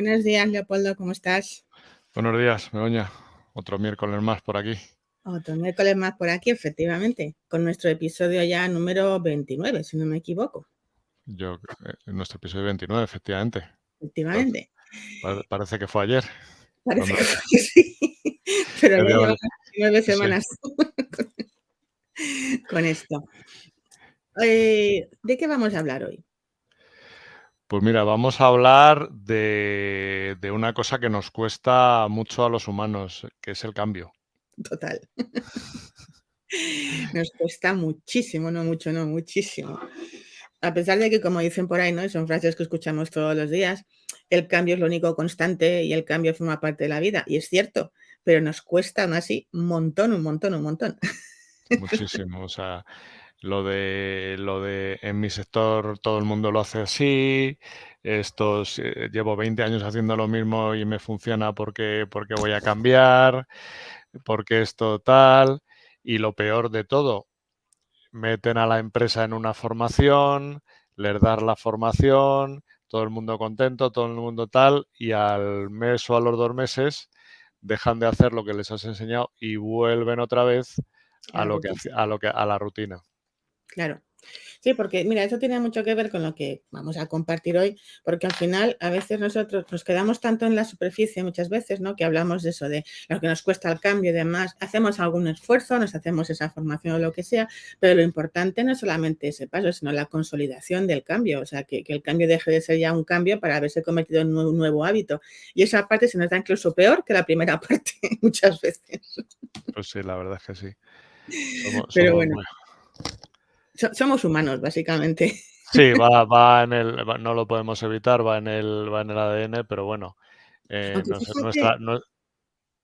Buenos días, Leopoldo, ¿cómo estás? Buenos días, Begoña. Otro miércoles más por aquí. Otro miércoles más por aquí, efectivamente, con nuestro episodio ya número 29, si no me equivoco. En nuestro episodio 29, efectivamente. Parece, Efectivamente. parece que fue ayer. Parece Cuando que sí, pero ya queríamos- llevamos 9 sí. semanas con esto. ¿De qué vamos a hablar hoy? Pues mira, vamos a hablar de una cosa que nos cuesta mucho a los humanos, que es el cambio. Total. Nos cuesta muchísimo, no mucho, no, muchísimo. A pesar de que, como dicen por ahí, ¿no? Son frases que escuchamos todos los días, el cambio es lo único constante y el cambio forma parte de la vida. Y es cierto, pero nos cuesta aún así un montón, un montón, un montón. Muchísimo. O sea, lo de en mi sector todo el mundo lo hace así. Llevo 20 años haciendo lo mismo y me funciona porque voy a cambiar, porque esto tal. Y lo peor de todo, meten a la empresa en una formación, les das la formación, todo el mundo contento, todo el mundo tal, y al mes o a los 2 meses dejan de hacer lo que les has enseñado y vuelven otra vez A a la lo que rutina, a la rutina. claro. Sí, porque mira, eso tiene mucho que ver con lo que vamos a compartir hoy, porque al final a veces nosotros nos quedamos tanto en la superficie muchas veces, ¿no? Que hablamos de eso, de lo que nos cuesta el cambio y demás, hacemos algún esfuerzo, nos hacemos esa formación o lo que sea, pero lo importante no es solamente ese paso, sino la consolidación del cambio, o sea, que el cambio deje de ser ya un cambio para haberse convertido en un nuevo hábito. Y esa parte se nos da incluso peor que la primera parte muchas veces. Pues sí, la verdad es que sí. Somos, Pero somos bueno, muy... somos humanos, básicamente. Sí, no lo podemos evitar, va en el ADN, pero bueno, Aunque no sé, fíjate,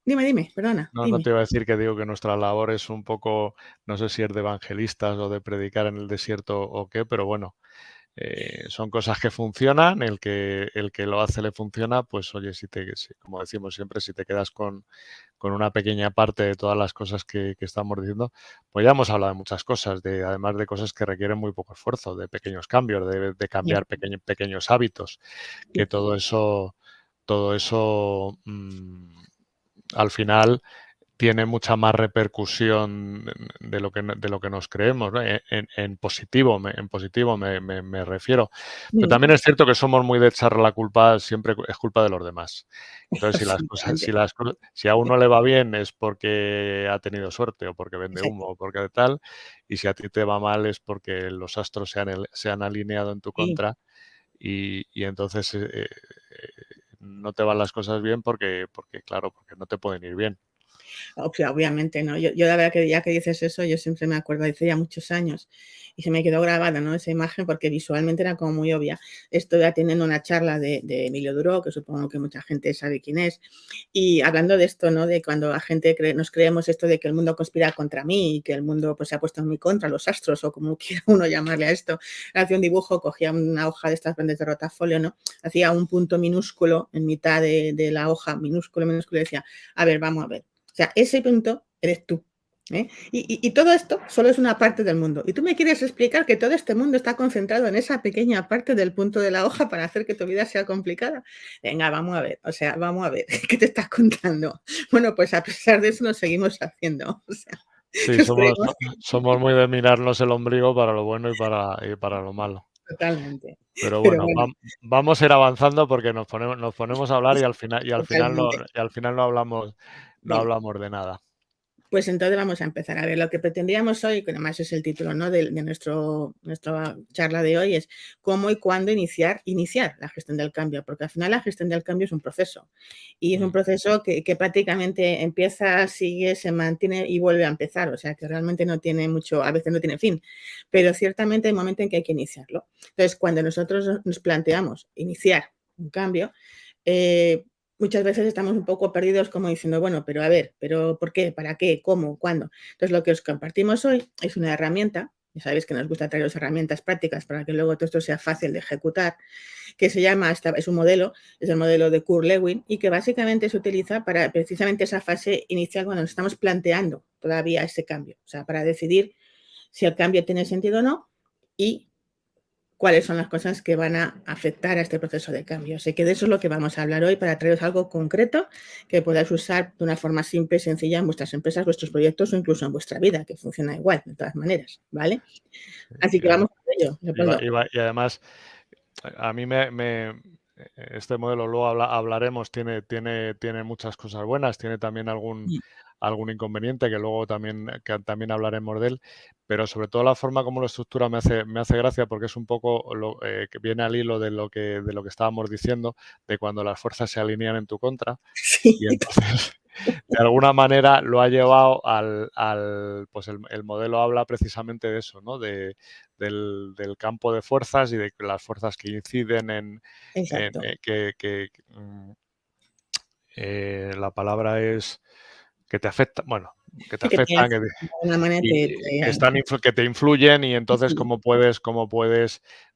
dime, perdona, no te dime. iba a decir que digo que nuestra labor es un poco, no sé si es de evangelistas o de predicar en el desierto o qué, pero bueno, son cosas que funcionan, el que lo hace le funciona, pues oye, como decimos siempre, si te quedas con una pequeña parte de todas las cosas que estamos diciendo, pues ya hemos hablado de muchas cosas, además de cosas que requieren muy poco esfuerzo, de pequeños cambios, de cambiar pequeños hábitos, que todo eso al final tiene mucha más repercusión de lo que nos creemos, ¿no? En positivo me refiero. Pero Mm, también es cierto que somos muy de echar la culpa, siempre es culpa de los demás. Entonces, absolutamente. si a uno le va bien es porque ha tenido suerte o porque vende Exacto. humo o porque tal, y si a ti te va mal es porque los astros se han alineado en tu Sí. contra y entonces no te van las cosas bien claro, porque no te pueden ir bien. Obviamente, ¿no? Yo la verdad que ya que dices eso, yo siempre me acuerdo, hace ya muchos años, y se me quedó grabada, ¿no? Esa imagen, porque visualmente era como muy obvia. Estoy atendiendo una charla de Emilio Duro, que supongo que mucha gente sabe quién es, y hablando de esto, ¿no? De cuando la gente nos creemos esto de que el mundo conspira contra mí y que el mundo pues, se ha puesto en mi contra, los astros, o como quiera uno llamarle a esto. Hacía un dibujo, cogía una hoja de estas grandes de rotafolio, ¿no? Hacía un punto minúsculo en mitad de la hoja, minúsculo, minúsculo, y decía, a ver, vamos a ver. O sea, ese punto eres tú. ¿eh? Y todo esto solo es una parte del mundo. Y tú me quieres explicar que todo este mundo está concentrado en esa pequeña parte del punto de la hoja para hacer que tu vida sea complicada. Venga, vamos a ver. O sea, vamos a ver. ¿Qué te estás contando? Bueno, pues a pesar de eso nos seguimos haciendo. O sea, Sí, nos creemos somos muy de mirarnos el ombligo para lo bueno y para lo malo. totalmente. Pero Pero bueno, bueno, vamos a ir avanzando porque nos ponemos a hablar totalmente. y al final no Bueno, hablamos de nada. pues entonces vamos a empezar. A ver, lo que pretendíamos hoy, que además es el título, ¿no? de nuestra charla de hoy, es cómo y cuándo iniciar la gestión del cambio, porque al final la gestión del cambio es un proceso. Y es un Mm. proceso que prácticamente empieza, sigue, se mantiene y vuelve a empezar. O sea, que realmente no tiene mucho, a veces no tiene fin. Pero ciertamente hay momentos en que hay que iniciarlo. Entonces, cuando nosotros nos planteamos iniciar un cambio, eh, muchas veces estamos un poco perdidos como diciendo, bueno, pero a ver, pero ¿por qué? ¿Para qué? ¿Cómo? ¿Cuándo? Entonces, lo que os compartimos hoy es una herramienta, ya sabéis que nos gusta traeros herramientas prácticas para que luego todo esto sea fácil de ejecutar, que se llama, es un modelo, es el modelo de Kurt Lewin y que básicamente se utiliza para precisamente esa fase inicial cuando nos estamos planteando todavía ese cambio, o sea, para decidir si el cambio tiene sentido o no y cuáles son las cosas que van a afectar a este proceso de cambio. Así que de eso es lo que vamos a hablar hoy para traeros algo concreto que podáis usar de una forma simple y sencilla en vuestras empresas, vuestros proyectos o incluso en vuestra vida, que funciona igual de todas maneras, ¿vale? Así que vamos a ello, Leopoldo. Y además, a mí este modelo, luego hablaremos, tiene muchas cosas buenas, tiene también algún inconveniente que también hablaremos de él, pero sobre todo la forma como lo estructura me hace gracia, porque es un poco que viene al hilo de lo que estábamos diciendo, de cuando las fuerzas se alinean en tu contra. Sí. Y entonces, de alguna manera lo ha llevado pues el modelo habla precisamente de eso, ¿no? Del campo de fuerzas y de las fuerzas que inciden Exacto. la palabra es que te afecta, bueno, que te Sí, que te afectan, hace, de alguna manera que te influyen, y entonces cómo puedes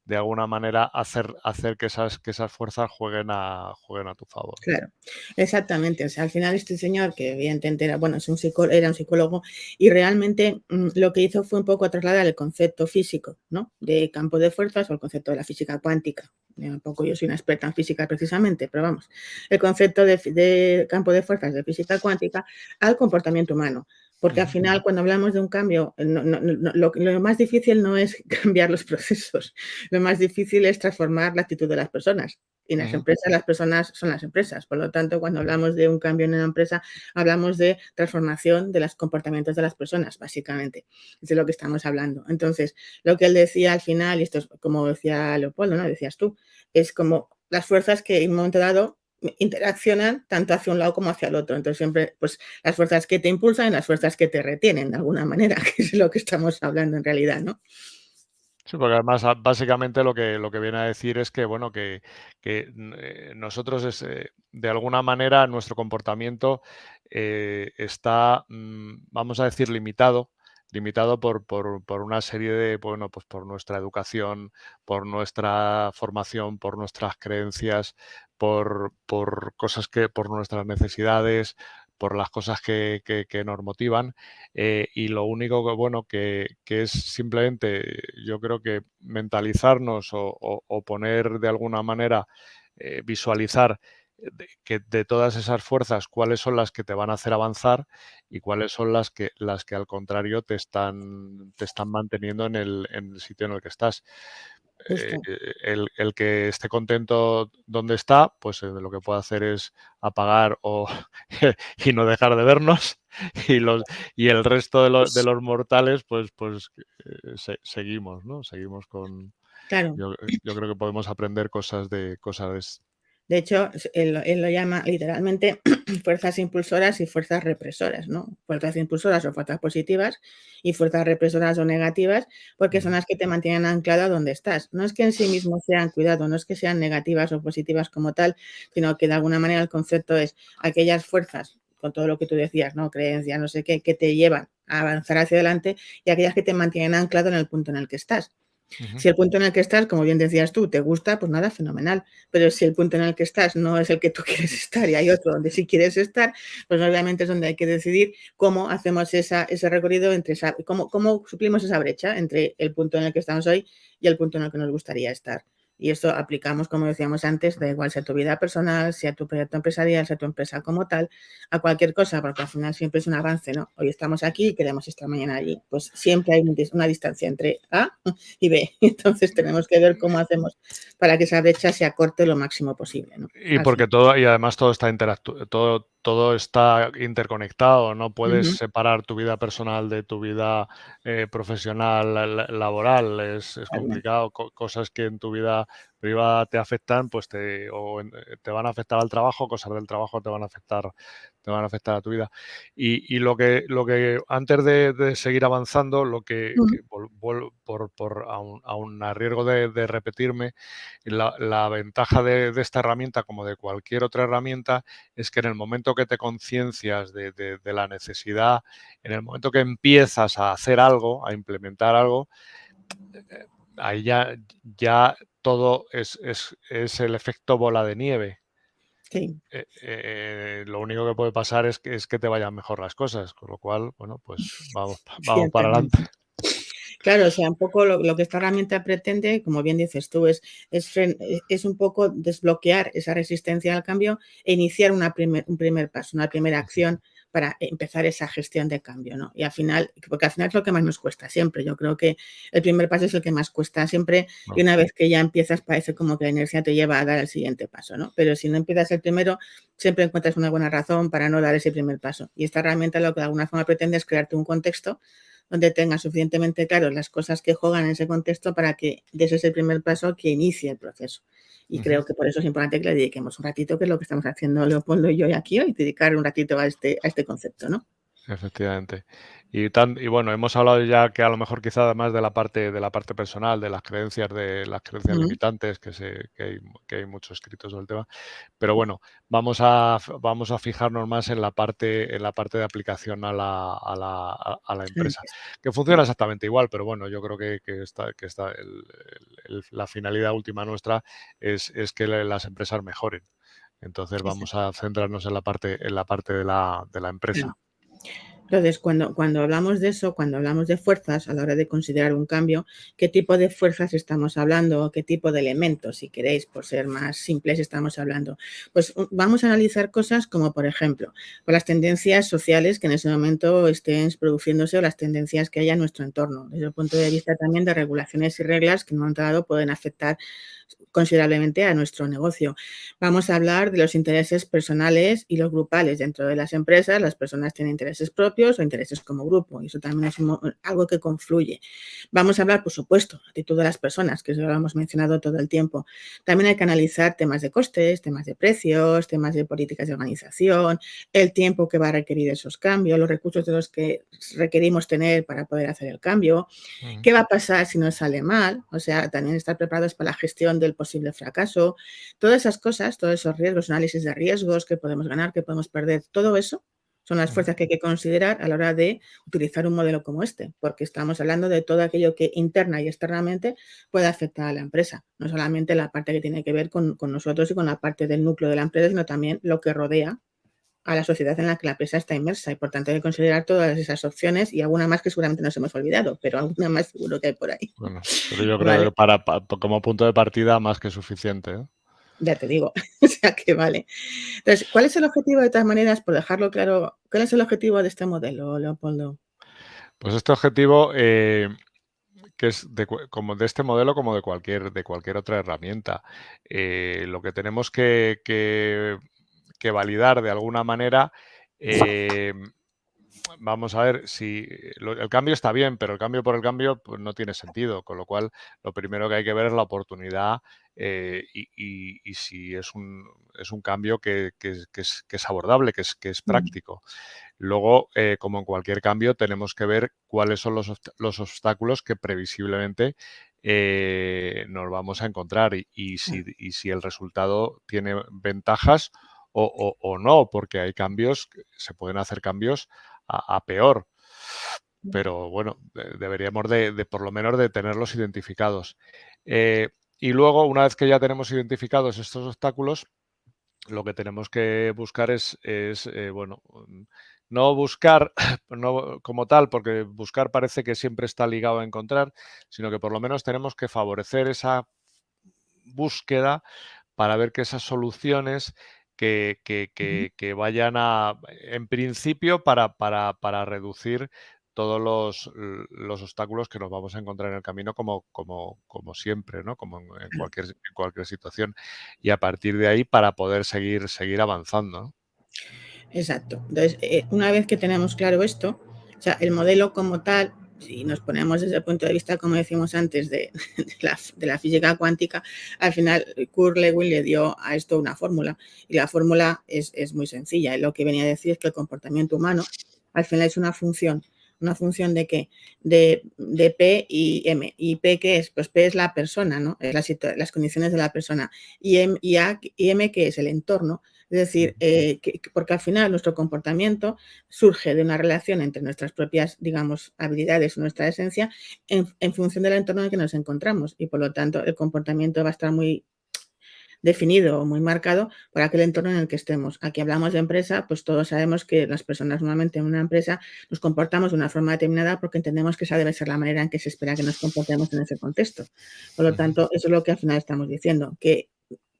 de alguna manera hacer que esas fuerzas jueguen a tu favor. claro, exactamente. O sea, al final este señor, que evidentemente era, bueno, era un psicólogo, y realmente lo que hizo fue un poco trasladar el concepto físico, ¿no? De campo de fuerzas o el concepto de la física cuántica. Un poco yo soy una experta en física precisamente, pero vamos, el concepto de campo de fuerzas de física cuántica al comportamiento humano. Porque al final, cuando hablamos de un cambio, lo más difícil no es cambiar los procesos, lo más difícil es transformar la actitud de las personas. Y en las empresas, las personas son las empresas. Por lo tanto, cuando hablamos de un cambio en una empresa, hablamos de transformación de los comportamientos de las personas, básicamente. Es de lo que estamos hablando. Entonces, lo que él decía al final, y esto es como decía Leopoldo, ¿no? Decías tú, es como las fuerzas que en un momento dado interaccionan tanto hacia un lado como hacia el otro. Entonces, siempre, pues, las fuerzas que te impulsan y las fuerzas que te retienen, de alguna manera, que es lo que estamos hablando en realidad, ¿no? Sí, porque además básicamente lo que viene a decir es que, bueno, nosotros de alguna manera nuestro comportamiento está, vamos a decir, limitado por una serie de, bueno, pues por nuestra educación, por nuestra formación, por nuestras creencias, por cosas por nuestras necesidades, por las cosas que nos motivan. Y lo único que, bueno, que es simplemente, yo creo que mentalizarnos o poner de alguna manera, visualizar que de todas esas fuerzas, cuáles son las que te van a hacer avanzar y cuáles son las que al contrario te están manteniendo en el sitio en el que estás. Justo. El que esté contento donde está, pues lo que puede hacer es apagar y no dejar de vernos, y el resto de los mortales, pues seguimos, ¿no? Seguimos con... Claro. Yo creo que podemos aprender cosas De hecho, él lo llama literalmente fuerzas impulsoras y fuerzas represoras, ¿no? Fuerzas impulsoras o fuerzas positivas y fuerzas represoras o negativas, porque son las que te mantienen anclado a donde estás. No es que en sí mismos sean, cuidado, no es que sean negativas o positivas como tal, sino que de alguna manera el concepto es aquellas fuerzas, con todo lo que tú decías, ¿no? Creencias, no sé qué, que te llevan a avanzar hacia adelante, y aquellas que te mantienen anclado en el punto en el que estás. Si el punto en el que estás, como bien decías tú, te gusta, pues nada, fenomenal. Pero si el punto en el que estás no es el que tú quieres estar y hay otro donde sí quieres estar, pues obviamente es donde hay que decidir cómo hacemos ese recorrido cómo suplimos esa brecha entre el punto en el que estamos hoy y el punto en el que nos gustaría estar. Y esto aplicamos, como decíamos antes, da igual sea tu vida personal, sea tu proyecto empresarial, sea tu empresa como tal, a cualquier cosa, porque al final siempre es un avance, ¿no? Hoy estamos aquí y queremos estar mañana allí. Pues siempre hay una distancia entre A y B. Entonces tenemos que ver cómo hacemos para que esa brecha se acorte lo máximo posible, ¿no? Y Al fin. porque y además todo está interconectado, no puedes Ujú, separar tu vida personal de tu vida profesional, laboral, es totalmente. complicado. Cosas que en tu vida privada te afectan, pues te van a afectar al trabajo, cosas del trabajo te van a afectar a tu vida. Y lo que antes de seguir avanzando, Ujú, aun a riesgo de repetirme, la ventaja de esta herramienta, como de cualquier otra herramienta, es que en el momento que te conciencias de la necesidad, en el momento que empiezas a hacer algo, a implementar algo, ahí ya todo es el efecto bola de nieve. sí, Lo único que puede pasar es que te vayan mejor las cosas, con lo cual, bueno, pues vamos para adelante. ciertamente. Claro, o sea, un poco lo que esta herramienta pretende, como bien dices tú, es un poco desbloquear esa resistencia al cambio e iniciar un primer paso, una primera acción para empezar esa gestión de cambio, ¿no? Y al final, porque al final es lo que más nos cuesta siempre. Yo creo que el primer paso es el que más cuesta siempre y No, una vez que ya empiezas parece como que la inercia te lleva a dar el siguiente paso, ¿no? Pero si no empiezas el primero, siempre encuentras una buena razón para no dar ese primer paso. Y esta herramienta lo que de alguna forma pretende es crearte un contexto donde tengas suficientemente claro las cosas que juegan en ese contexto para que des ese primer paso que inicie el proceso. Y ujú. creo que por eso es importante que le dediquemos un ratito, que es lo que estamos haciendo Leopoldo y yo aquí hoy, dedicar un ratito a este concepto, ¿no? Efectivamente. Y bueno, hemos hablado ya que a lo mejor quizá además de la parte personal, de las creencias Mm, limitantes, que hay muchos escritos sobre el tema. Pero bueno, vamos a fijarnos más en la parte de aplicación a la empresa, que funciona exactamente igual, pero bueno, yo creo que está la finalidad última nuestra es que las empresas mejoren. Entonces vamos exacto. a centrarnos en la parte de la empresa. Entonces, cuando hablamos de eso, cuando hablamos de fuerzas, a la hora de considerar un cambio, ¿qué tipo de fuerzas estamos hablando? ¿Qué tipo de elementos, si queréis, por ser más simples, estamos hablando? Pues vamos a analizar cosas como, por ejemplo, pues las tendencias sociales que en ese momento estén produciéndose o las tendencias que haya en nuestro entorno, desde el punto de vista también de regulaciones y reglas que en un momento dado pueden afectar considerablemente a nuestro negocio. Vamos a hablar de los intereses personales y los grupales dentro de las empresas. Las personas tienen intereses propios o intereses como grupo, y eso también es algo que confluye. Vamos a hablar, por supuesto, la actitud de las personas, que eso lo hemos mencionado todo el tiempo. También hay que analizar temas de costes, temas de precios, temas de políticas de organización, el tiempo que va a requerir esos cambios, los recursos de los que requerimos tener para poder hacer el cambio. Mm. ¿Qué va a pasar si nos sale mal? O sea, también estar preparados para la gestión del posible fracaso. Todas esas cosas, todos esos riesgos, análisis de riesgos, que podemos ganar, que podemos perder, todo eso son las Ujú. fuerzas que hay que considerar a la hora de utilizar un modelo como este, porque estamos hablando de todo aquello que interna y externamente puede afectar a la empresa, no solamente la parte que tiene que ver con nosotros y con la parte del núcleo de la empresa, sino también lo que rodea a la sociedad en la que la empresa está inmersa y por tanto hay que considerar todas esas opciones y alguna más que seguramente nos hemos olvidado, pero alguna más seguro que hay por ahí. Bueno, pero yo creo que Vale, como punto de partida más que suficiente, ¿eh? ya te digo, o sea que vale. Entonces, ¿cuál es el objetivo de todas maneras, por dejarlo claro, cuál es el objetivo de este modelo, Leopoldo? Pues este objetivo, que es como de este modelo, como de cualquier otra herramienta, lo que tenemos que validar de alguna manera, vamos a ver si el cambio está bien, pero el cambio por el cambio pues, no tiene sentido, con lo cual lo primero que hay que ver es la oportunidad y si es un cambio que es abordable, que es Mm, práctico. Luego, como en cualquier cambio, tenemos que ver cuáles son los obstáculos que previsiblemente nos vamos a encontrar y si el resultado tiene ventajas o no, porque hay cambios, se pueden hacer cambios a peor. Pero bueno, deberíamos de por lo menos de tenerlos identificados. Eh, y luego, una vez que ya tenemos identificados estos obstáculos, lo que tenemos que buscar bueno, no buscar no como tal, porque buscar parece que siempre está ligado a encontrar, sino que por lo menos tenemos que favorecer esa búsqueda para ver que esas soluciones ujú. que vayan a, en principio, para reducir todos los obstáculos que nos vamos a encontrar en el camino como siempre, ¿no? Como en cualquier situación. Y a partir de ahí para poder seguir avanzando, ¿no? Exacto. Entonces, una vez que tenemos claro esto, o sea, el modelo como tal, si nos ponemos desde el punto de vista, como decimos antes, de la física cuántica, al final Kurt Lewin le dio a esto una fórmula y la fórmula es muy sencilla. Y lo que venía a decir es que el comportamiento humano al final es una función. ¿Una función de qué? De P y M. ¿Y P qué es? Pues P es la persona, ¿no? Es las condiciones de la persona. Y M qué es el entorno. Es decir, porque al final nuestro comportamiento surge de una relación entre nuestras propias, digamos, habilidades, nuestra esencia, función del entorno en el que nos encontramos. Y por lo tanto, el comportamiento va a estar muy definido o muy marcado por aquel entorno en el que estemos. Aquí hablamos de empresa, pues todos sabemos que las personas normalmente en una empresa nos comportamos de una forma determinada porque entendemos que esa debe ser la manera en que se espera que nos comportemos en ese contexto. Por lo Ujú. tanto, eso es lo que al final estamos diciendo, que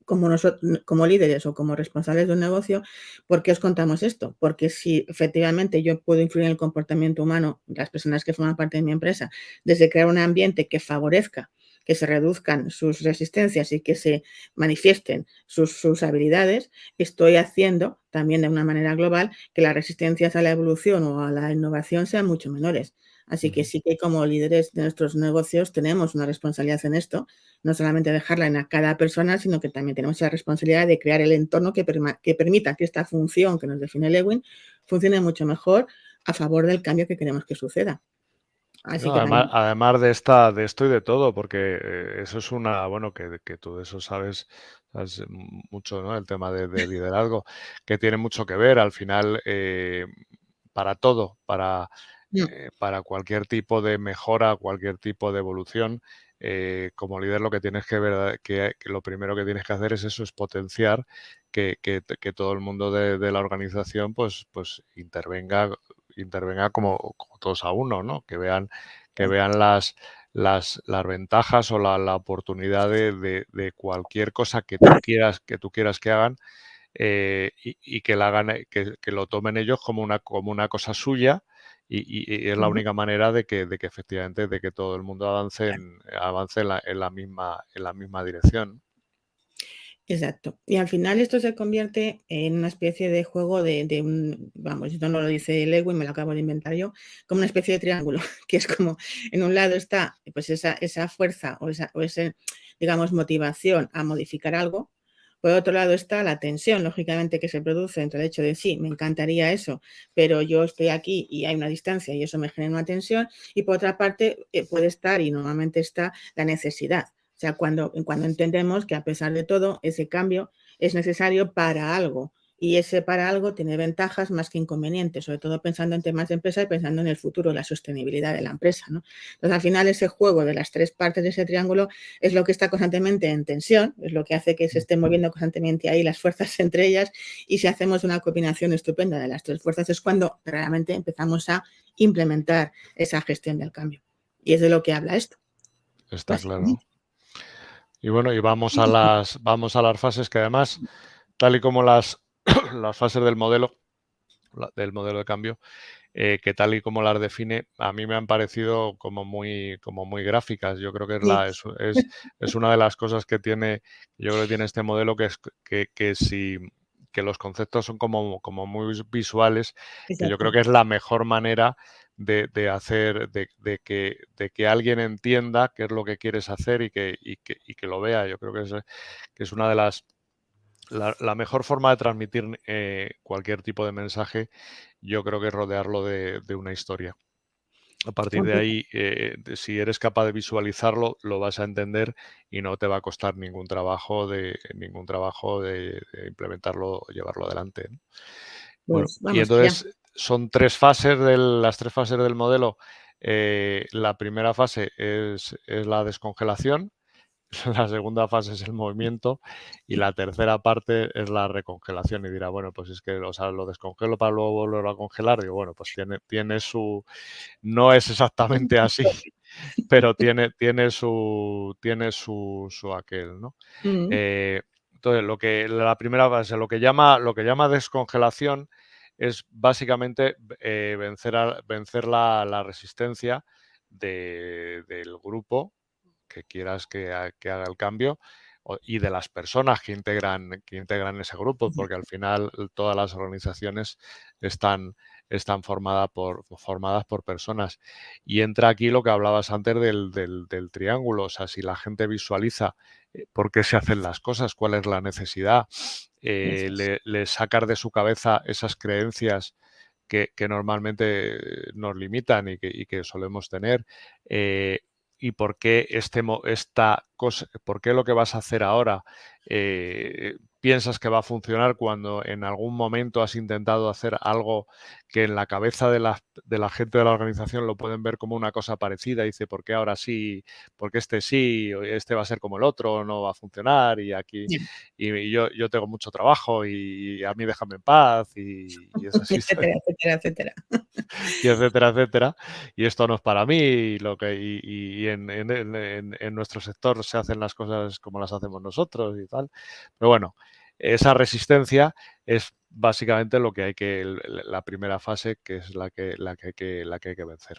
como líderes o como responsables de un negocio, ¿por qué os contamos esto? Porque si efectivamente yo puedo influir en el comportamiento humano de las personas que forman parte de mi empresa, desde crear un ambiente que favorezca que se reduzcan sus resistencias y que se manifiesten sus habilidades, estoy haciendo también de una manera global que las resistencias a la evolución o a la innovación sean mucho menores. Así que Ujú. sí que como líderes de nuestros negocios tenemos una responsabilidad en esto, no solamente dejarla en a cada persona, sino que también tenemos la responsabilidad de crear el entorno que permita que esta función que nos define Lewin funcione mucho mejor a favor del cambio que queremos que suceda. Así No, que también. además de esto y de todo, porque eso es bueno, que tú de eso sabes mucho, ¿no? El tema de liderazgo, que tiene mucho que ver al final para todo, Mm, para cualquier tipo de mejora, cualquier tipo de evolución. Como líder lo que tienes que ver, que lo primero que tienes que hacer es eso, es potenciar que todo el mundo de la organización pues intervenga como todos a uno, ¿no? Que vean las ventajas o la oportunidad de cualquier cosa que tú quieras que hagan, y que la hagan, que lo tomen ellos como una cosa suya, y es la ujú. única manera de que efectivamente de que todo el mundo avance en la misma dirección. Exacto. Y al final esto se convierte en una especie de juego vamos, esto no lo dice Lewin, me lo acabo de inventar yo, como una especie de triángulo, que es como en un lado está pues esa fuerza ese, digamos, motivación a modificar algo. Por otro lado está la tensión, lógicamente, que se produce entre el hecho de sí, me encantaría eso, pero yo estoy aquí y hay una distancia y eso me genera una tensión. Y por otra parte puede estar, y normalmente está, la necesidad. O sea, cuando entendemos que a pesar de todo, ese cambio es necesario para algo y ese para algo tiene ventajas más que inconvenientes, sobre todo pensando en temas de empresa y pensando en el futuro, la sostenibilidad de la empresa, ¿no? Entonces, al final, ese juego de las tres partes de ese triángulo es lo que está constantemente en tensión, es lo que hace que se estén moviendo constantemente ahí las fuerzas entre ellas, y si hacemos una combinación estupenda de las tres fuerzas es cuando realmente empezamos a implementar esa gestión del cambio. Y es de lo que habla esto, Está claro. básicamente. Y bueno, y vamos a las fases que además, tal y como las fases del modelo de cambio, que tal y como las define, a mí me han parecido como muy gráficas. Yo creo que es, Sí, la, es una de las cosas yo creo que tiene este modelo, que los conceptos son como muy visuales, que yo creo exacto. que es la mejor manera de hacer, de que alguien entienda qué es lo que quieres hacer y que lo vea. Yo creo que es una de la mejor forma de transmitir cualquier tipo de mensaje, yo creo que es rodearlo de una historia. A partir de Completa. ahí, si eres capaz de visualizarlo, lo vas a entender y no te va a costar ningún trabajo de implementarlo o llevarlo adelante, ¿no? Bueno, Pues y vamos allá. entonces son las tres fases del modelo. La primera fase es la descongelación. La segunda fase es el movimiento y la tercera parte es la recongelación. Y dirá, bueno, pues es que, o sea, lo descongelo para luego volverlo a congelar. Digo, bueno, pues no es exactamente así, pero tiene su aquel, ¿no? Mm, Entonces, la primera fase, lo que llama descongelación es básicamente vencer la resistencia del grupo que quieras que haga el cambio, y de las personas que integran ese grupo, porque al final todas las organizaciones están formadas por personas. Y entra aquí lo que hablabas antes del triángulo. O sea, si la gente visualiza por qué se hacen las cosas, cuál es la necesidad, eso es. le sacas de su cabeza esas creencias que normalmente nos limitan y que solemos tener, eh, y por qué esta cosa, por qué lo que vas a hacer ahora piensas que va a funcionar cuando en algún momento has intentado hacer algo que en la cabeza de la gente de la organización lo pueden ver como una cosa parecida. Dice, ¿por qué ahora sí? ¿Por qué este sí? Este va a ser como el otro, no va a funcionar y aquí Ya. y yo tengo mucho trabajo y a mí déjame en paz y esas Etcétera, historias etcétera, etcétera. y etcétera, etcétera. Y esto no es para mí y en nuestro sector se hacen las cosas como las hacemos nosotros y tal. Pero bueno, esa resistencia es básicamente lo que hay que, la primera fase, que es la que hay que vencer.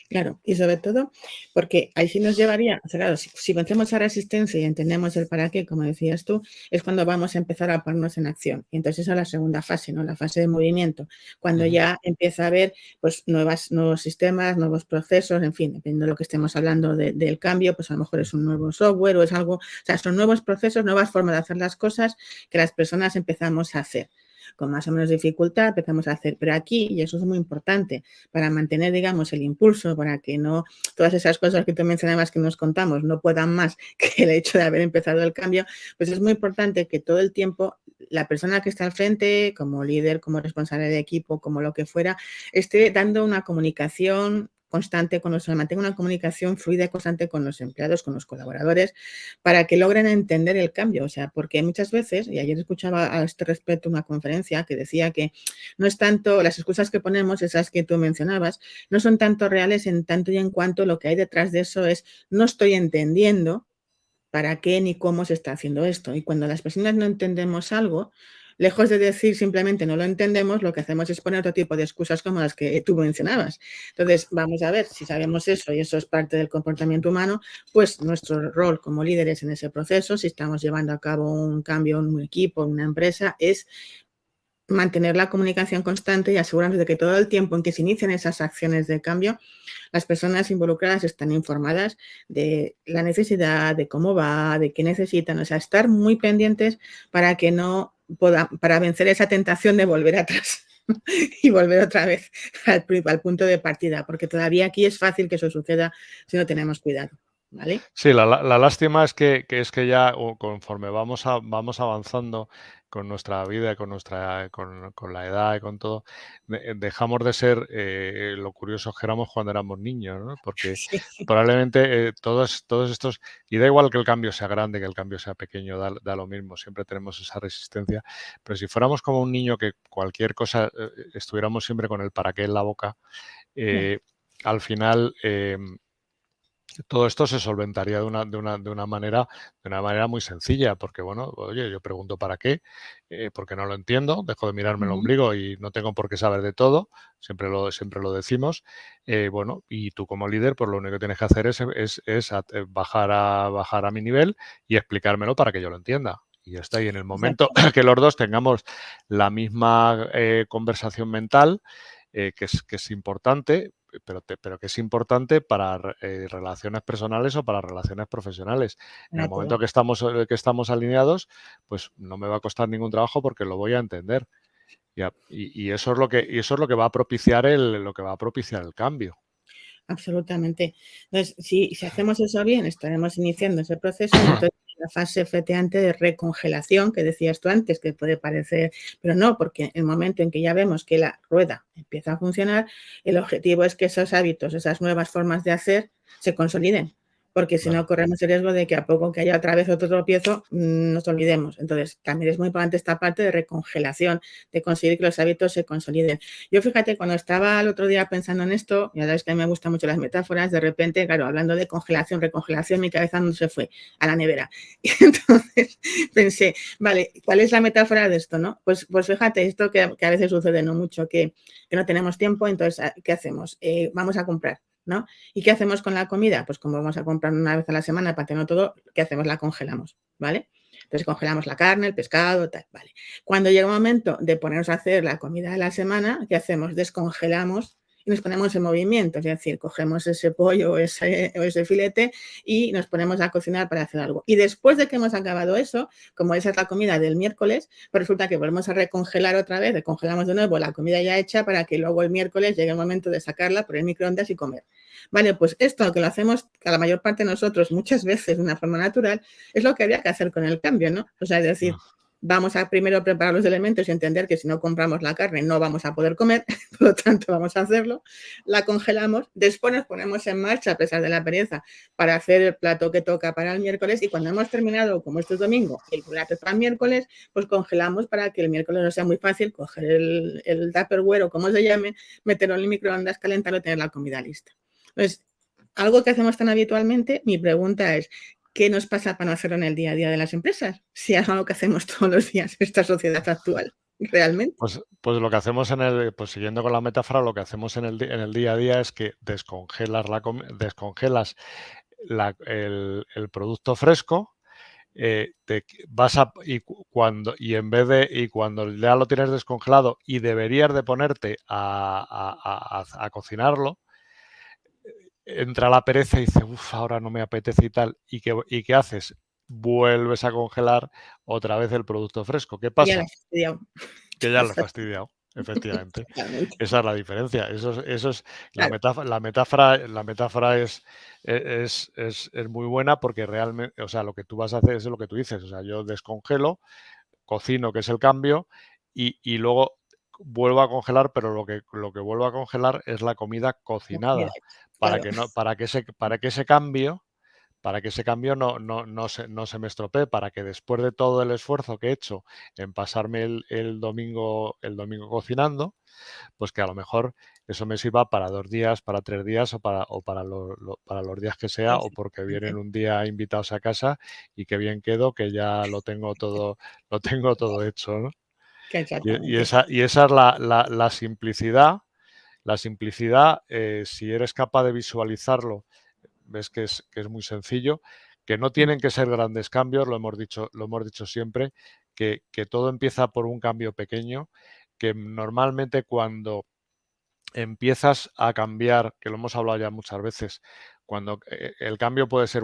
Claro, y sobre todo porque ahí sí nos llevaría, o sea, claro, si vencemos esa resistencia y entendemos el para qué, como decías tú, es cuando vamos a empezar a ponernos en acción. Y entonces esa es la segunda fase, ¿no? La fase de movimiento, cuando Ujú. ya empieza a haber pues nuevos sistemas, nuevos procesos, en fin, dependiendo de lo que estemos hablando del cambio, pues a lo mejor es un nuevo software o es algo, o sea, son nuevos procesos, nuevas formas de hacer las cosas que las personas empezamos a hacer. Con más o menos dificultad empezamos a hacer, pero aquí, y eso es muy importante, para mantener, digamos, el impulso, para que no todas esas cosas que tú mencionabas que nos contamos no puedan más que el hecho de haber empezado el cambio, pues es muy importante que todo el tiempo la persona que está al frente, como líder, como responsable de equipo, como lo que fuera, esté dando una comunicación constante con los, mantenga una comunicación fluida y constante con los empleados, con los colaboradores, para que logren entender el cambio. O sea, porque muchas veces, y ayer escuchaba a este respecto una conferencia que decía que no es tanto las excusas que ponemos, esas que tú mencionabas, no son tanto reales en tanto y en cuanto lo que hay detrás de eso es no estoy entendiendo para qué ni cómo se está haciendo esto. Y cuando las personas no entendemos algo, lejos de decir simplemente no lo entendemos, lo que hacemos es poner otro tipo de excusas como las que tú mencionabas. Entonces, vamos a ver, si sabemos eso y eso es parte del comportamiento humano, pues nuestro rol como líderes en ese proceso, si estamos llevando a cabo un cambio en un equipo, en una empresa, es mantener la comunicación constante y asegurarnos de que todo el tiempo en que se inician esas acciones de cambio, las personas involucradas están informadas de la necesidad, de cómo va, de qué necesitan, o sea, estar muy pendientes para que no para vencer esa tentación de volver atrás y volver otra vez al punto de partida, porque todavía aquí es fácil que eso suceda si no tenemos cuidado, ¿vale? Sí, la lástima es que ya conforme vamos avanzando con nuestra vida, con la edad y con todo, dejamos de ser lo curiosos que éramos cuando éramos niños, ¿no? Porque Sí, probablemente todos estos, y da igual que el cambio sea grande, que el cambio sea pequeño, da lo mismo, siempre tenemos esa resistencia, pero si fuéramos como un niño que cualquier cosa estuviéramos siempre con el para qué en la boca, ya, eh, al final todo esto se solventaría de una manera muy sencilla, porque bueno, oye, yo pregunto para qué, porque no lo entiendo, dejo de mirarme el ujú, ombligo y no tengo por qué saber de todo, siempre lo decimos, bueno, y tú como líder, pues lo único que tienes que hacer es bajar a mi nivel y explicármelo para que yo lo entienda. Y ya está. Y en el momento exacto, que los dos tengamos la misma conversación mental, que es importante, pero que es importante para relaciones personales o para relaciones profesionales. En el para momento todo. que estamos alineados, pues no me va a costar ningún trabajo porque lo voy a entender. Y eso es eso es lo que va a propiciar lo que va a propiciar el cambio. Absolutamente. Entonces, si hacemos eso bien, estaremos iniciando ese proceso y entonces la fase efectivamente de recongelación que decías tú antes, que puede parecer, pero no, porque el momento en que ya vemos que la rueda empieza a funcionar, el objetivo es que esos hábitos, esas nuevas formas de hacer, se consoliden, porque si no Claro. corremos el riesgo de que a poco que haya otra vez otro tropiezo, nos olvidemos. Entonces, también es muy importante esta parte de recongelación, de conseguir que los hábitos se consoliden. Yo fíjate, cuando estaba el otro día pensando en esto, ya sabes que a mí me gustan mucho las metáforas, de repente, claro, hablando de congelación, recongelación, mi cabeza no se fue a la nevera. Y entonces pensé, vale, ¿cuál es la metáfora de esto, no? Pues fíjate, esto que a veces sucede, ¿no? Mucho, que no tenemos tiempo, entonces, ¿qué hacemos? Vamos a comprar, ¿no? ¿Y qué hacemos con la comida? Pues como vamos a comprar una vez a la semana para tener todo, ¿qué hacemos? La congelamos, ¿vale? Entonces congelamos la carne, el pescado, tal, vale. Cuando llega el momento de ponernos a hacer la comida de la semana, ¿qué hacemos? Descongelamos y nos ponemos en movimiento, es decir, cogemos ese pollo o ese filete y nos ponemos a cocinar para hacer algo. Y después de que hemos acabado eso, como esa es la comida del miércoles, pues resulta que volvemos a recongelar otra vez, recongelamos de nuevo la comida ya hecha para que luego el miércoles llegue el momento de sacarla por el microondas y comer. Vale, pues esto que lo hacemos a la mayor parte de nosotros muchas veces de una forma natural, es lo que habría que hacer con el cambio, ¿no? O sea, es decir, vamos a primero preparar los elementos y entender que si no compramos la carne no vamos a poder comer, por lo tanto vamos a hacerlo, la congelamos, después nos ponemos en marcha a pesar de la pereza para hacer el plato que toca para el miércoles y cuando hemos terminado, como esto es domingo, el plato para el miércoles, pues congelamos para que el miércoles no sea muy fácil coger el Tupperware o como se llame, meterlo en el microondas, calentarlo y tener la comida lista. Entonces, algo que hacemos tan habitualmente, mi pregunta es, ¿qué nos pasa para no hacerlo en el día a día de las empresas? Si es algo que hacemos todos los días en esta sociedad actual, realmente. Pues lo que hacemos pues siguiendo con la metáfora, lo que hacemos en el día a día es que descongelas el producto fresco, y cuando ya lo tienes descongelado y deberías de ponerte a cocinarlo, entra la pereza y dices, uff, ahora no me apetece y tal. ¿Y qué haces? Vuelves a congelar otra vez el producto fresco. ¿Qué Ya la he pasa? estudiado. Que ya lo he fastidiado, efectivamente. Exactamente. Esa es la diferencia. Eso es Claro. la metáfora es muy buena porque realmente, o sea, lo que tú vas a hacer es lo que tú dices. O sea, yo descongelo, cocino, que es el cambio, y luego vuelvo a congelar, pero lo que vuelvo a congelar es la comida cocinada Claro. para que ese cambio no se me estropee, para que después de todo el esfuerzo que he hecho en pasarme el domingo cocinando, pues que a lo mejor eso me sirva para 2 días, para 3 días o para los días que sea, o porque vienen Exactamente. un día invitados a casa y que bien quedo, que ya lo tengo todo hecho, ¿no? Exactamente. Y esa es la simplicidad. La simplicidad, si eres capaz de visualizarlo, ves que es muy sencillo, que no tienen que ser grandes cambios, lo hemos dicho siempre, que todo empieza por un cambio pequeño, que normalmente cuando empiezas a cambiar, que lo hemos hablado ya muchas veces, cuando el cambio puede ser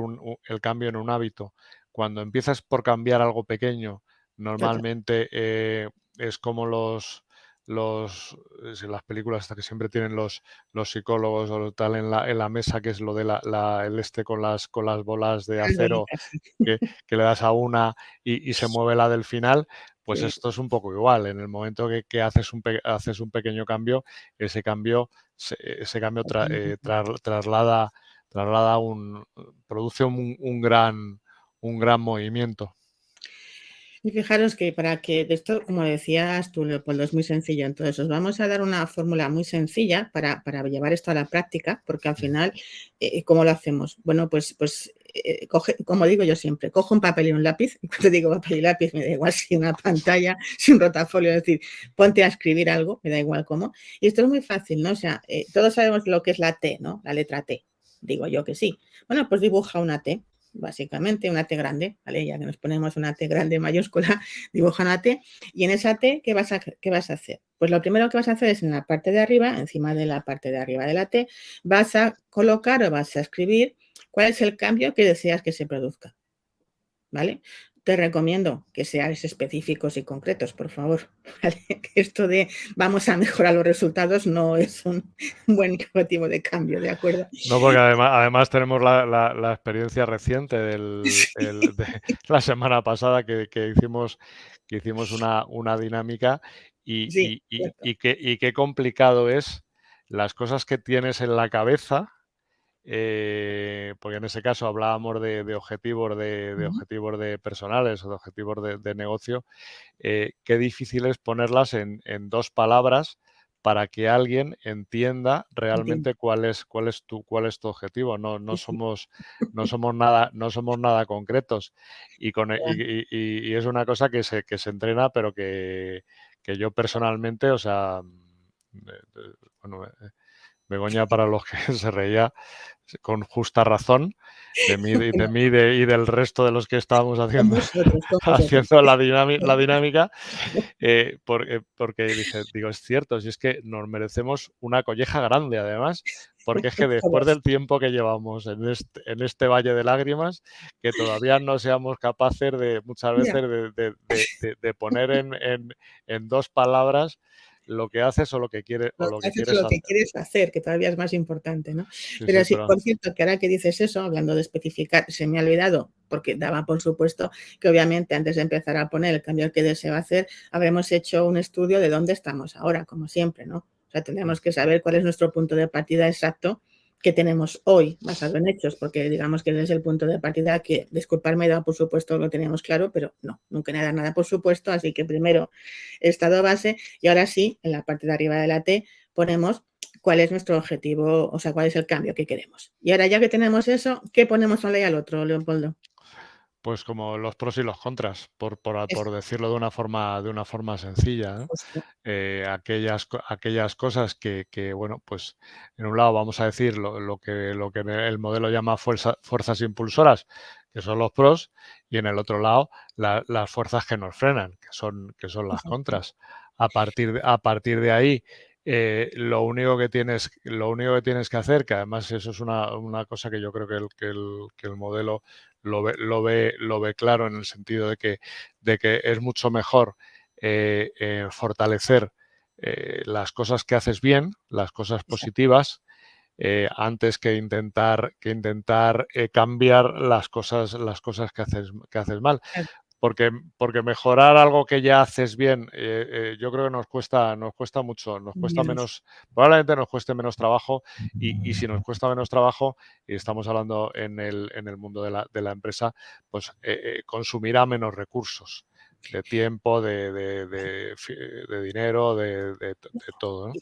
el cambio en un hábito, cuando empiezas por cambiar algo pequeño, Total. normalmente es como en las películas hasta que siempre tienen los psicólogos o tal en la mesa, que es lo de el con las bolas de Las acero bolitas. que le das a una y se mueve la del final, pues Sí. esto es un poco igual. En el momento que haces un pequeño cambio, ese cambio, traslada produce un gran movimiento. Y fijaros que para que de esto, como decías tú, Leopoldo, es muy sencillo. Entonces, os vamos a dar una fórmula muy sencilla para llevar esto a la práctica, porque al final, ¿cómo lo hacemos? Bueno, pues como digo yo siempre, cojo un papel y un lápiz. Y cuando digo papel y lápiz, me da igual si una pantalla, si un rotafolio, es decir, ponte a escribir algo, me da igual cómo. Y esto es muy fácil, ¿no? O sea, todos sabemos lo que es la T, ¿no? La letra T. Digo yo que sí. Bueno, pues dibuja una T. Básicamente una T grande, ¿vale? Ya que nos ponemos una T grande mayúscula, dibuja una T y en esa T, ¿qué vas a hacer? Pues lo primero que vas a hacer es en la parte de arriba, encima de la parte de arriba de la T, vas a colocar o vas a escribir cuál es el cambio que deseas que se produzca, ¿vale? Te recomiendo que seáis específicos y concretos, por favor. ¿Vale? Esto de vamos a mejorar los resultados no es un buen objetivo de cambio, ¿de acuerdo? No, porque además tenemos la experiencia reciente de la semana pasada que hicimos una dinámica y, Sí, y- y- cierto. y qué complicado es las cosas que tienes en la cabeza, porque en ese caso hablábamos de objetivos de Ujú. objetivos de personales o de objetivos de negocio, qué difícil es ponerlas en 2 palabras para que alguien entienda Entiendo. realmente cuál es tu objetivo. No, no Sí, sí. somos, no somos nada concretos. Y es una cosa que se entrena, pero que yo personalmente, o sea, bueno, Begoña, para los que se reía con justa razón de mí, y del resto de los que estábamos Con haciendo, vosotros, con vosotros. haciendo la dinámica, porque digo, es cierto, si es que nos merecemos una colleja grande, además, porque es que después Todos. del tiempo que llevamos en este valle de lágrimas, que todavía no seamos capaces muchas Ya, veces de poner en 2 palabras lo que haces o lo que quieres Lo o lo que que haces o quieres lo que hacer. quieres hacer, que todavía es más importante, ¿no? Sí, Pero sí, sí, pero por cierto, que ahora que dices eso, hablando de especificar, se me ha olvidado, porque daba por supuesto que obviamente antes de empezar a poner el cambio que deseo hacer, habremos hecho un estudio de dónde estamos ahora, como siempre, ¿no? O sea, mm, tendremos que saber cuál es nuestro punto de partida exacto que tenemos hoy, basado en hechos, porque digamos que desde el punto de partida que, disculparme, da por supuesto lo teníamos claro, pero no, nunca nada por supuesto, así que primero estado base y ahora sí, en la parte de arriba de la T ponemos cuál es nuestro objetivo, o sea, cuál es el cambio que queremos. Y ahora ya que tenemos eso, ¿qué ponemos a ley al otro, Leopoldo? pues como los pros y los contras, por Eso, decirlo de una forma sencilla, ¿no? justo. Aquellas cosas que, bueno, pues en un lado vamos a decir lo que el modelo llama fuerzas impulsoras, que son los pros, y en el otro lado las fuerzas que nos frenan, que son las Exacto. contras. A partir de ahí, lo único que tienes que hacer, que además eso es una cosa que yo creo que el modelo lo ve claro en el sentido de que es mucho mejor fortalecer las cosas que haces bien, las cosas Exacto. positivas, antes que intentar cambiar las cosas que haces mal. Porque mejorar algo que ya haces bien, yo creo que nos cuesta mucho, nos cuesta Menos. menos, probablemente nos cueste menos trabajo y si nos cuesta menos trabajo, y estamos hablando en el mundo de la empresa, pues consumirá menos recursos de tiempo, de dinero, de todo, ¿no?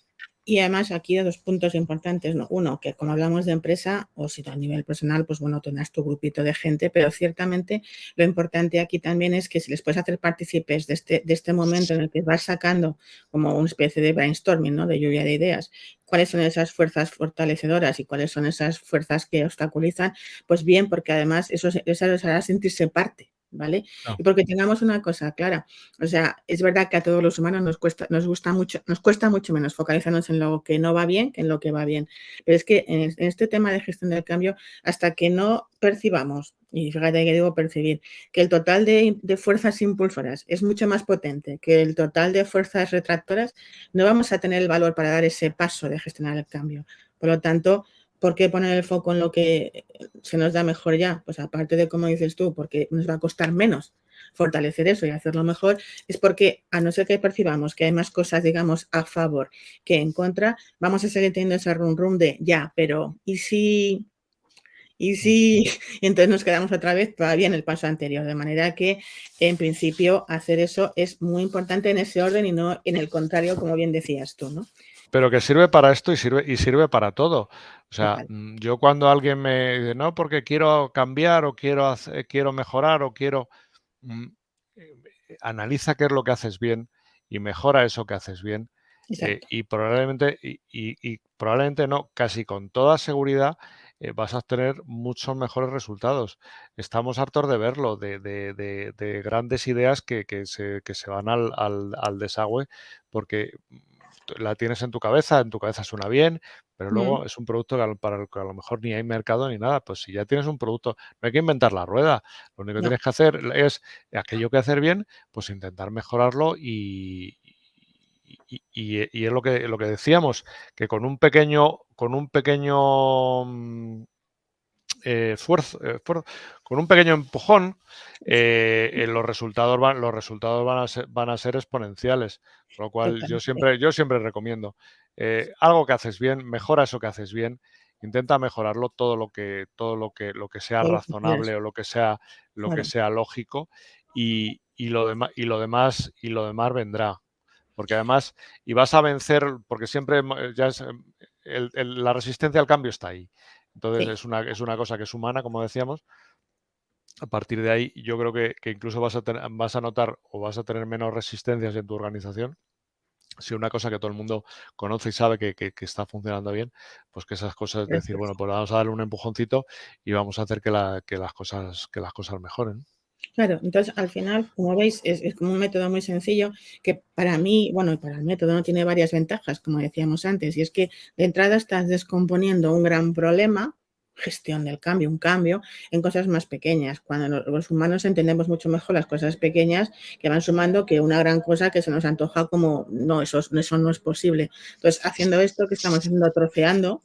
Y además aquí hay dos puntos importantes, ¿no? Uno, que como hablamos de empresa, o si a nivel personal, pues bueno, tendrás tu grupito de gente, pero ciertamente lo importante aquí también es que si les puedes hacer partícipes de este momento en el que vas sacando como una especie de brainstorming, ¿no? De lluvia de ideas, cuáles son esas fuerzas fortalecedoras y cuáles son esas fuerzas que obstaculizan, pues bien, porque además eso les hará sentirse parte, ¿vale? No. Y porque tengamos una cosa clara, o sea, es verdad que a todos los humanos nos cuesta mucho menos focalizarnos en lo que no va bien que en lo que va bien. Pero es que en este tema de gestión del cambio, hasta que no percibamos, y fíjate que digo percibir, que el total de fuerzas impulsoras es mucho más potente que el total de fuerzas retractoras, no vamos a tener el valor para dar ese paso de gestionar el cambio. Por lo tanto, ¿por qué poner el foco en lo que se nos da mejor ya? Pues aparte de, como dices tú, porque nos va a costar menos fortalecer eso y hacerlo mejor, es porque a no ser que percibamos que hay más cosas, digamos, a favor que en contra, vamos a seguir teniendo ese rum de ya, pero ¿y si? Y Mm. si, entonces nos quedamos otra vez todavía en el paso anterior, de manera que en principio hacer eso es muy importante en ese orden y no en el contrario, como bien decías tú, ¿no? Pero que sirve para esto y sirve para todo. O sea, Total. yo cuando alguien me dice, no, porque quiero cambiar o quiero mejorar o quiero... mm, analiza qué es lo que haces bien y mejora eso que haces bien. Exacto. Y probablemente no, casi con toda seguridad vas a tener muchos mejores resultados. Estamos hartos de verlo, de grandes ideas que se van al desagüe porque la tienes en tu cabeza suena bien, pero Mm, luego es un producto para el que a lo mejor ni hay mercado ni nada. Pues si ya tienes un producto, no hay que inventar la rueda. Lo único que no, tienes que hacer es aquello que hacer bien, pues intentar mejorarlo y es lo que decíamos, que con un pequeño empujón, los resultados van a ser exponenciales. Con lo cual, yo totalmente. siempre, yo siempre recomiendo algo que haces bien, mejora eso que haces bien, intenta mejorarlo todo lo que sea Todo lo que quieras. razonable o lo que sea lógico y lo demás vendrá. Porque además, y vas a vencer, porque siempre ya la resistencia al cambio está ahí. Entonces Sí. es una cosa que es humana, como decíamos. A partir de ahí, yo creo que incluso vas a notar o vas a tener menos resistencias en tu organización. Si una cosa que todo el mundo conoce y sabe que está funcionando bien, pues que esas cosas, decir, bueno, pues vamos a darle un empujoncito y vamos a hacer que las cosas mejoren. Claro, entonces al final, como veis, es como un método muy sencillo que para mí, bueno, y para el método no tiene varias ventajas, como decíamos antes, y es que de entrada estás descomponiendo un gran problema, gestión del cambio, un cambio en cosas más pequeñas. Cuando los humanos entendemos mucho mejor las cosas pequeñas que van sumando que una gran cosa que se nos antoja como, no, eso no es posible. Entonces, haciendo esto que estamos haciendo, troceando,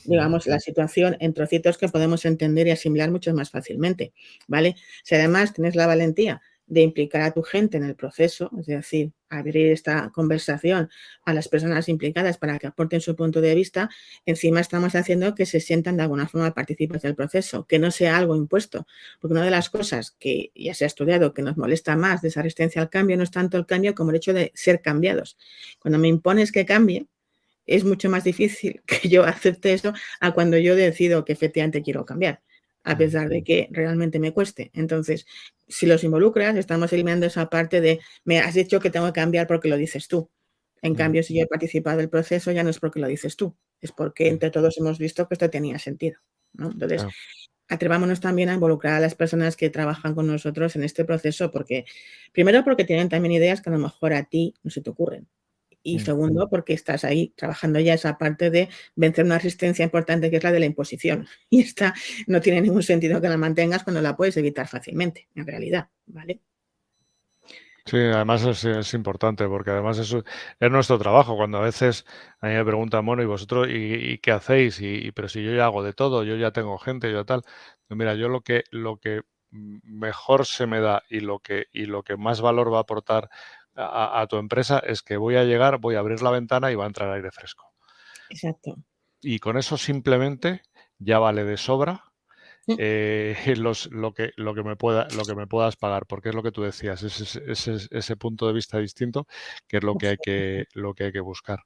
digamos, la situación en trocitos que podemos entender y asimilar mucho más fácilmente, ¿vale? Si además tienes la valentía de implicar a tu gente en el proceso, es decir, abrir esta conversación a las personas implicadas para que aporten su punto de vista, encima estamos haciendo que se sientan de alguna forma partícipes del proceso, que no sea algo impuesto, porque una de las cosas que ya se ha estudiado que nos molesta más de esa resistencia al cambio no es tanto el cambio como el hecho de ser cambiados. Cuando me impones que cambie, es mucho más difícil que yo acepte eso a cuando yo decido que efectivamente quiero cambiar, a pesar de que realmente me cueste. Entonces, si los involucras, estamos eliminando esa parte de me has dicho que tengo que cambiar porque lo dices tú. En cambio, si yo he participado del proceso, ya no es porque lo dices tú, es porque entre todos hemos visto que esto tenía sentido, ¿no? Entonces, Claro. atrevámonos también a involucrar a las personas que trabajan con nosotros en este proceso, porque primero porque tienen también ideas que a lo mejor a ti no se te ocurren. Y segundo, porque estás ahí trabajando ya esa parte de vencer una resistencia importante que es la de la imposición. Y esta no tiene ningún sentido que la mantengas cuando la puedes evitar fácilmente, en realidad, ¿vale? Sí, además es importante porque además eso es nuestro trabajo. Cuando a veces a mí me preguntan, bueno, ¿y vosotros y qué hacéis? Pero si yo ya hago de todo, yo ya tengo gente, yo tal. Mira, yo lo que mejor se me da y lo que más valor va a aportar a tu empresa es que voy a llegar, voy a abrir la ventana y va a entrar aire fresco. Exacto. Y con eso simplemente ya vale de sobra Mm, lo que me puedas pagar, porque es lo que tú decías, ese punto de vista distinto que es lo que hay que, lo que hay que buscar.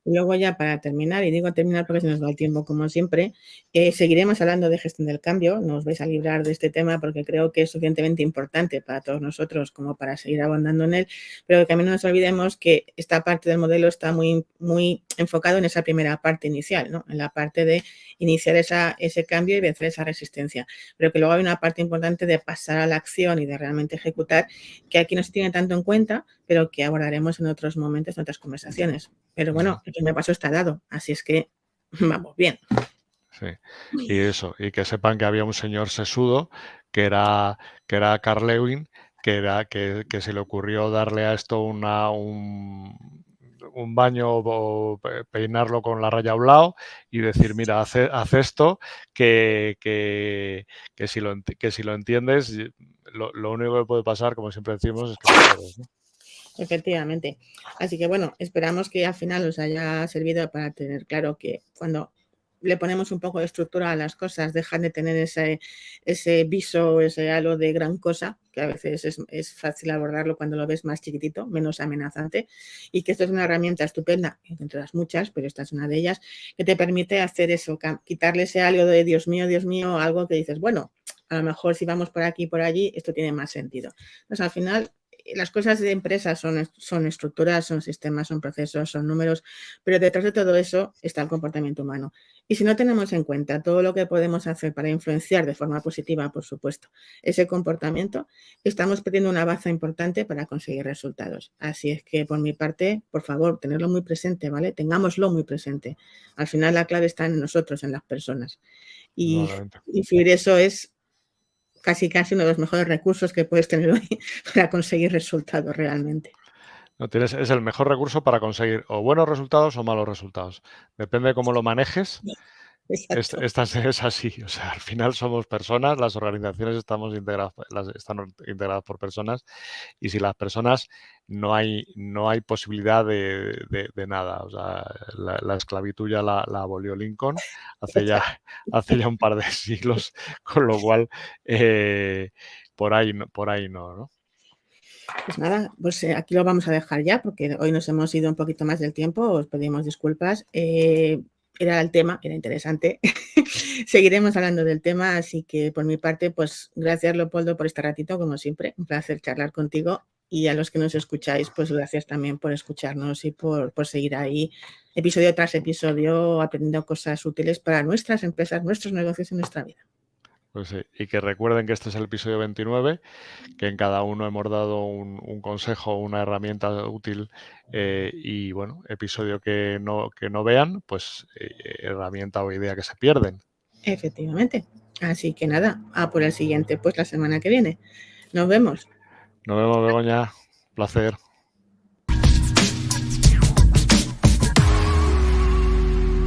Y luego ya para terminar, y digo terminar porque se nos va el tiempo como siempre, seguiremos hablando de gestión del cambio, no os vais a librar de este tema porque creo que es suficientemente importante para todos nosotros como para seguir abundando en él, pero que también no nos olvidemos que esta parte del modelo está muy, muy enfocado en esa primera parte inicial, ¿no? En la parte de iniciar ese cambio y vencer esa resistencia, pero que luego hay una parte importante de pasar a la acción y de realmente ejecutar, que aquí no se tiene tanto en cuenta, pero que abordaremos en otros momentos, en otras conversaciones. Pero bueno, el primer paso está dado, así es que vamos bien. Sí. Y eso, y que sepan que había un señor sesudo que era Carl Lewin, que se le ocurrió darle a esto un baño o peinarlo con la raya a un lado y decir, mira, haz esto, que si lo entiendes, lo único que puede pasar, como siempre decimos, es que te pierdes, ¿no? Efectivamente. Así que bueno, esperamos que al final os haya servido para tener claro que cuando le ponemos un poco de estructura a las cosas, dejan de tener ese viso, ese halo de gran cosa, que a veces es fácil abordarlo cuando lo ves más chiquitito, menos amenazante, y que esto es una herramienta estupenda, entre las muchas, pero esta es una de ellas, que te permite hacer eso, quitarle ese halo de Dios mío, algo que dices, bueno, a lo mejor si vamos por aquí y por allí, esto tiene más sentido. Entonces, al final, las cosas de empresas son estructuras, son sistemas, son procesos, son números, pero detrás de todo eso está el comportamiento humano. Y si no tenemos en cuenta todo lo que podemos hacer para influenciar de forma positiva, por supuesto, ese comportamiento, estamos perdiendo una baza importante para conseguir resultados. Así es que, por mi parte, por favor, tenerlo muy presente, ¿vale? Tengámoslo muy presente. Al final, la clave está en nosotros, en las personas. Y Indudablemente. influir eso es casi uno de los mejores recursos que puedes tener hoy para conseguir resultados realmente. No, es el mejor recurso para conseguir o buenos resultados o malos resultados. Depende de cómo lo manejes. Exacto. Es así, o sea, al final somos personas, las organizaciones están integradas por personas y sin las personas no hay posibilidad de nada. O sea, la esclavitud ya la abolió Lincoln hace ya, hace ya un par de siglos, con lo cual por ahí no, ¿no? Pues nada, pues aquí lo vamos a dejar ya porque hoy nos hemos ido un poquito más del tiempo, os pedimos disculpas. Era el tema, era interesante. Seguiremos hablando del tema, así que por mi parte, pues gracias Leopoldo por este ratito, como siempre, un placer charlar contigo y a los que nos escucháis, pues gracias también por escucharnos y por seguir ahí episodio tras episodio aprendiendo cosas útiles para nuestras empresas, nuestros negocios y nuestra vida. Pues sí, y que recuerden que este es el episodio 29, que en cada uno hemos dado un consejo, una herramienta útil y bueno, episodio que no vean, pues herramienta o idea que se pierden. Efectivamente. Así que nada, a por el siguiente, pues la semana que viene. Nos vemos. Nos vemos, Begoña. Placer.